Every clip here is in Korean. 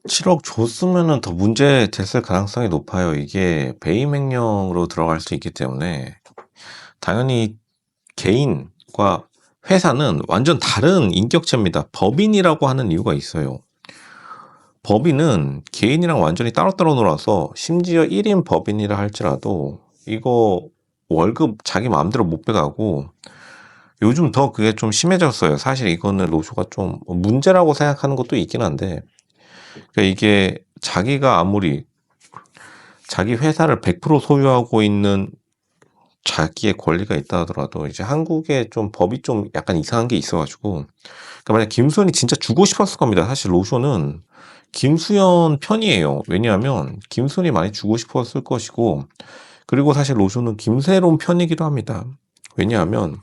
7억 줬으면은 더 문제 됐을 가능성이 높아요. 이게 배임 횡령으로 들어갈 수 있기 때문에 당연히 개인과 회사는 완전 다른 인격체입니다. 법인이라고 하는 이유가 있어요. 법인은 개인이랑 완전히 따로따로 놀아서 심지어 1인 법인이라 할지라도 이거 월급 자기 마음대로 못 빼가고 요즘 더 그게 좀 심해졌어요. 사실 이거는 로쇼가 좀 문제라고 생각하는 것도 있긴 한데 그러니까 이게 자기가 아무리 자기 회사를 100% 소유하고 있는 자기의 권리가 있다 하더라도 이제 한국에 좀 법이 좀 약간 이상한 게 있어가지고 그러니까 만약 김수현이 진짜 주고 싶었을 겁니다. 사실 로쇼는 김수현 편이에요. 왜냐하면 김수현이 많이 주고 싶었을 것이고 그리고 사실 로쇼는 김세론 편이기도 합니다. 왜냐하면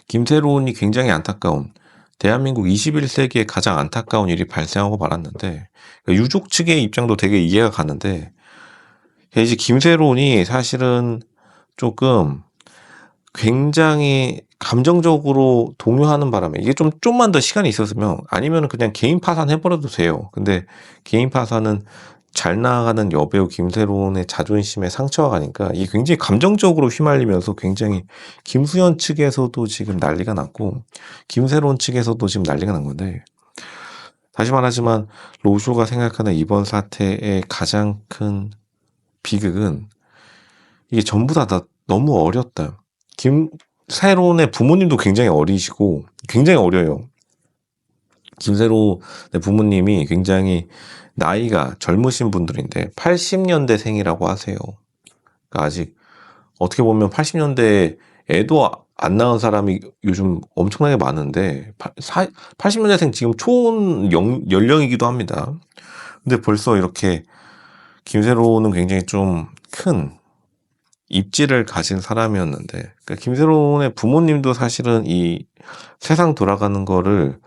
김세론이 굉장히 안타까운 대한민국 21세기에 가장 안타까운 일이 발생하고 말았는데 유족 측의 입장도 되게 이해가 가는데 이제 김세론이 사실은 조금 굉장히 감정적으로 동요하는 바람에 이게 좀만 더 시간이 있었으면 아니면 그냥 개인 파산해버려도 돼요. 근데 개인 파산은 잘 나가는 여배우 김세론의 자존심에 상처가 가니까 이게 굉장히 감정적으로 휘말리면서 굉장히 김수현 측에서도 지금 난리가 났고 김세론 측에서도 지금 난리가 난 건데 다시 말하지만 로쇼가 생각하는 이번 사태의 가장 큰 비극은 이게 전부 다 너무 어렸다. 김세론의 부모님도 굉장히 어리시고 굉장히 어려요. 김세론의 부모님이 굉장히 나이가 젊으신 분들인데 80년대생이라고 하세요. 그러니까 아직 어떻게 보면 80년대 애도 안 낳은 사람이 요즘 엄청나게 많은데 80년대생 지금 초혼 연령이기도 합니다. 근데 벌써 이렇게 김세론은 굉장히 좀 큰 입지를 가진 사람이었는데 그러니까 김세론의 부모님도 사실은 이 세상 돌아가는 거를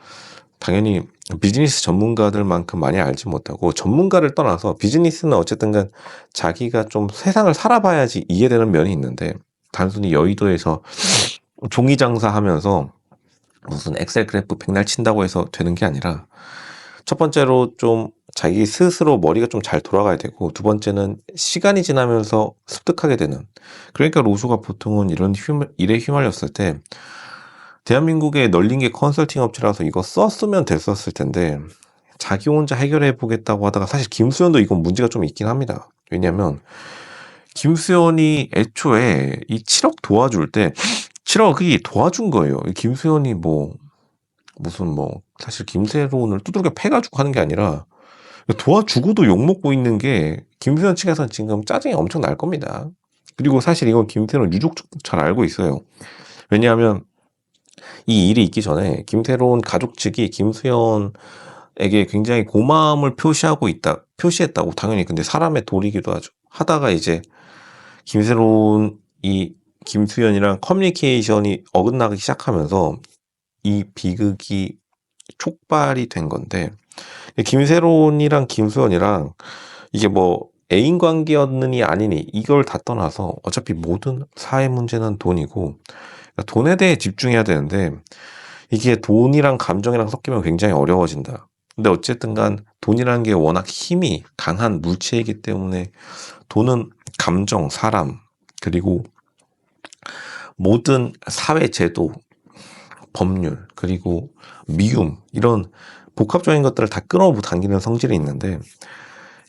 당연히 비즈니스 전문가들만큼 많이 알지 못하고 전문가를 떠나서 비즈니스는 어쨌든 간 자기가 좀 세상을 살아봐야지 이해되는 면이 있는데 단순히 여의도에서 종이 장사하면서 무슨 엑셀 그래프 백날 친다고 해서 되는 게 아니라 첫 번째로 좀 자기 스스로 머리가 좀 잘 돌아가야 되고 두 번째는 시간이 지나면서 습득하게 되는 그러니까 로쇼가 보통은 이런 일에 휘말렸을 때 대한민국에 널린 게 컨설팅 업체라서 이거 썼으면 됐었을 텐데 자기 혼자 해결해 보겠다고 하다가 사실 김수현도 이건 문제가 좀 있긴 합니다. 왜냐면 김수현이 애초에 이 7억 도와줄 때 7억이 도와준 거예요. 김수현이 뭐 무슨 뭐 사실 김세론을 두들겨 패가지고 하는 게 아니라 도와주고도 욕먹고 있는 게 김수현 측에서는 지금 짜증이 엄청 날 겁니다. 그리고 사실 이건 김세론 유족도 잘 알고 있어요. 왜냐하면 이 일이 있기 전에 김세론 가족 측이 김수현에게 굉장히 고마움을 표시했다고 당연히 근데 사람의 도리기도 하죠. 하다가 이제 김세론이 김수현이랑 커뮤니케이션이 어긋나기 시작하면서 이 비극이 촉발이 된 건데 김세론이랑 김수현이랑 이게 뭐 애인 관계였느니 아니니 이걸 다 떠나서 어차피 모든 사회 문제는 돈이고 그러니까 돈에 대해 집중해야 되는데 이게 돈이랑 감정이랑 섞이면 굉장히 어려워진다. 근데 어쨌든 간 돈이라는 게 워낙 힘이 강한 물체이기 때문에 돈은 감정, 사람, 그리고 모든 사회 제도, 법률, 그리고 미움 이런 복합적인 것들을 다 끌어당기는 성질이 있는데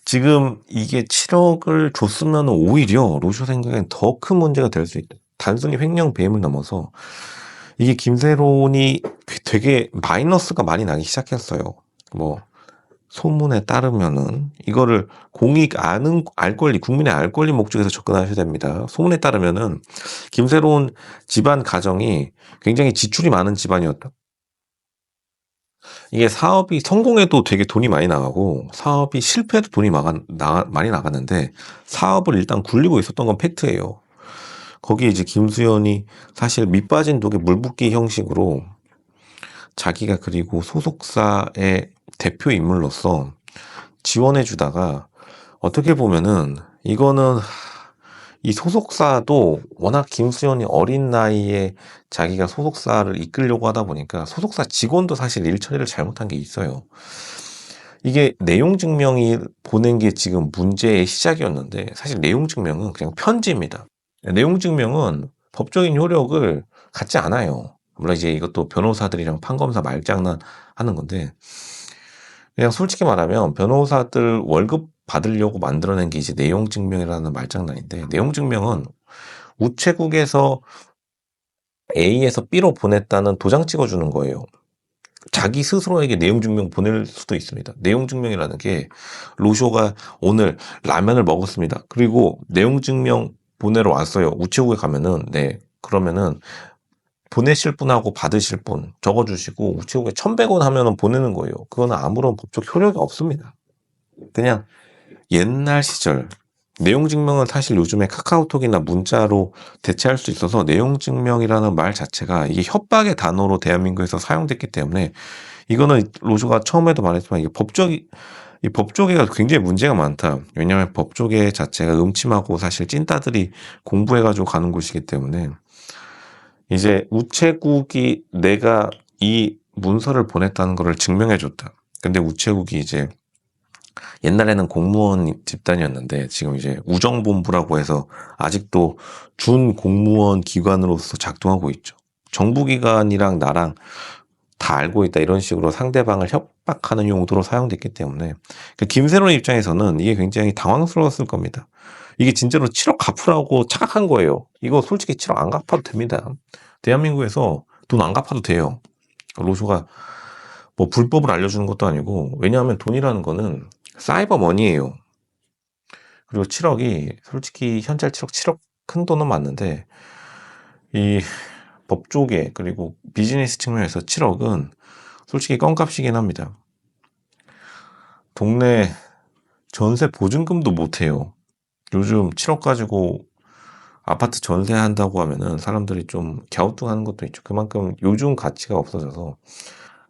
지금 이게 7억을 줬으면 오히려 로쇼 생각엔 더 큰 문제가 될 수 있다. 단순히 횡령 배임을 넘어서 이게 김세론이 되게 마이너스가 많이 나기 시작했어요. 뭐 소문에 따르면은 이거를 알 권리, 국민의 알 권리 목적에서 접근하셔야 됩니다. 소문에 따르면은 김세론 집안 가정이 굉장히 지출이 많은 집안이었다. 이게 사업이 성공해도 되게 돈이 많이 나가고 사업이 실패해도 돈이 많이 나갔는데 사업을 일단 굴리고 있었던 건 팩트예요. 거기에 이제 김수현이 사실 밑빠진 독에 물 붓기 형식으로 자기가 그리고 소속사의 대표 인물로서 지원해 주다가 어떻게 보면은 이거는 이 소속사도 워낙 김수현이 어린 나이에 자기가 소속사를 이끌려고 하다 보니까 소속사 직원도 사실 일 처리를 잘못한 게 있어요. 이게 내용 증명이 보낸 게 지금 문제의 시작이었는데 사실 내용 증명은 그냥 편지입니다. 내용 증명은 법적인 효력을 갖지 않아요. 물론 이제 이것도 변호사들이랑 판검사 말장난 하는 건데 그냥 솔직히 말하면 변호사들 월급 받으려고 만들어낸 게 이제 내용 증명이라는 말장난인데 내용 증명은 우체국에서 A에서 B로 보냈다는 도장 찍어주는 거예요. 자기 스스로에게 내용 증명 보낼 수도 있습니다. 내용 증명이라는 게 로쇼가 오늘 라면을 먹었습니다. 그리고 내용 증명 보내러 왔어요. 우체국에 가면은 네 그러면은 보내실 분하고 받으실 분 적어주시고 우체국에 1,100원 하면은 보내는 거예요. 그거는 아무런 법적 효력이 없습니다. 그냥 옛날 시절 내용 증명은 사실 요즘에 카카오톡이나 문자로 대체할 수 있어서 내용 증명이라는 말 자체가 이게 협박의 단어로 대한민국에서 사용됐기 때문에 이거는 로즈가 처음에도 말했지만 이게 이 법조계가 굉장히 문제가 많다. 왜냐하면 법조계 자체가 음침하고 사실 찐따들이 공부해가지고 가는 곳이기 때문에 이제 우체국이 내가 이 문서를 보냈다는 것을 증명해줬다. 근데 우체국이 이제 옛날에는 공무원 집단이었는데 지금 이제 우정본부라고 해서 아직도 준 공무원 기관으로서 작동하고 있죠. 정부기관이랑 나랑 다 알고 있다 이런 식으로 상대방을 협박하는 용도로 사용됐기 때문에 김세론 입장에서는 이게 굉장히 당황스러웠을 겁니다. 이게 진짜로 7억 갚으라고 착각한 거예요. 이거 솔직히 7억 안 갚아도 됩니다. 대한민국에서 돈 안 갚아도 돼요. 로쇼가 뭐 불법을 알려주는 것도 아니고 왜냐하면 돈이라는 거는 사이버 머니예요. 그리고 7억이 솔직히 현찰 7억 큰 돈은 맞는데 이 법조계 그리고 비즈니스 측면에서 7억은 솔직히 껌값이긴 합니다. 동네 전세 보증금도 못 해요. 요즘 7억 가지고 아파트 전세한다고 하면은 사람들이 좀 갸우뚱하는 것도 있죠. 그만큼 요즘 가치가 없어져서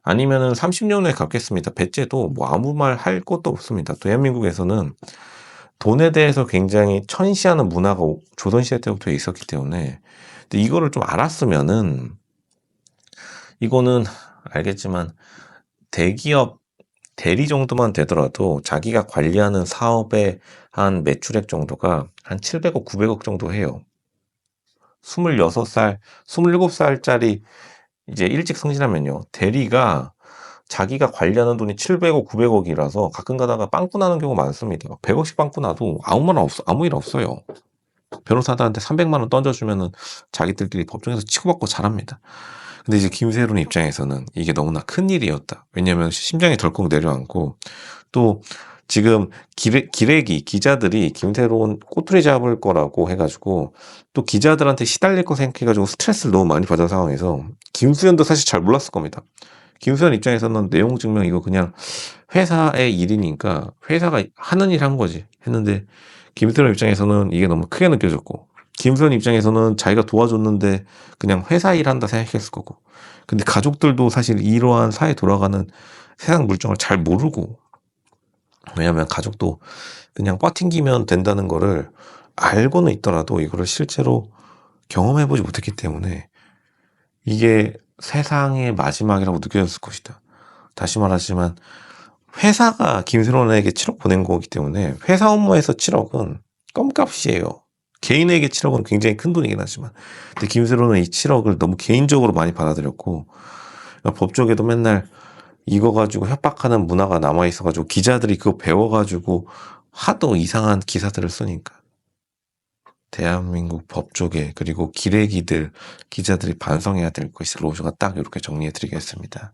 아니면은 30년 후에 갚겠습니다. 배째도 뭐 아무 말 할 것도 없습니다. 대한민국에서는 돈에 대해서 굉장히 천시하는 문화가 조선시대 때부터 있었기 때문에 근데 이거를 좀 알았으면은 이거는 알겠지만 대기업 대리 정도만 되더라도 자기가 관리하는 사업의 한 매출액 정도가 한 700억, 900억 정도 해요. 26살, 27살짜리 이제 일찍 승진하면요. 대리가 자기가 관리하는 돈이 700억, 900억이라서 가끔 가다가 빵꾸 나는 경우가 많습니다. 100억씩 빵꾸 나도 아무 일 없어요. 변호사들한테 300만 원 던져주면은 자기들끼리 법정에서 치고받고 잘합니다. 근데 이제 김세론 입장에서는 이게 너무나 큰 일이었다. 왜냐하면 심장이 덜컥 내려앉고 또 지금 기레기 기자들이 김세론 꼬투리 잡을 거라고 해가지고 또 기자들한테 시달릴 거 생각해가지고 스트레스를 너무 많이 받은 상황에서 김수현도 사실 잘 몰랐을 겁니다. 김수현 입장에서는 내용 증명 이거 그냥 회사의 일이니까 회사가 하는 일 한 거지 했는데 김수현 입장에서는 이게 너무 크게 느껴졌고 김수현 입장에서는 자기가 도와줬는데 그냥 회사 일한다 생각했을 거고 근데 가족들도 사실 이러한 사회 돌아가는 세상 물정을 잘 모르고 왜냐면 가족도 그냥 버팅기면 된다는 거를 알고는 있더라도 이거를 실제로 경험해보지 못했기 때문에 이게 세상의 마지막이라고 느껴졌을 것이다. 다시 말하지만 회사가 김세론에게 7억 보낸 거기 때문에 회사 업무에서 7억은 껌값이에요. 개인에게 7억은 굉장히 큰 돈이긴 하지만 근데 김세론은 이 7억을 너무 개인적으로 많이 받아들였고 그러니까 법조계도 맨날 이거 가지고 협박하는 문화가 남아있어가지고 기자들이 그거 배워가지고 하도 이상한 기사들을 쓰니까 대한민국 법조계 그리고 기레기들 기자들이 반성해야 될 것이 로즈가 딱 이렇게 정리해드리겠습니다.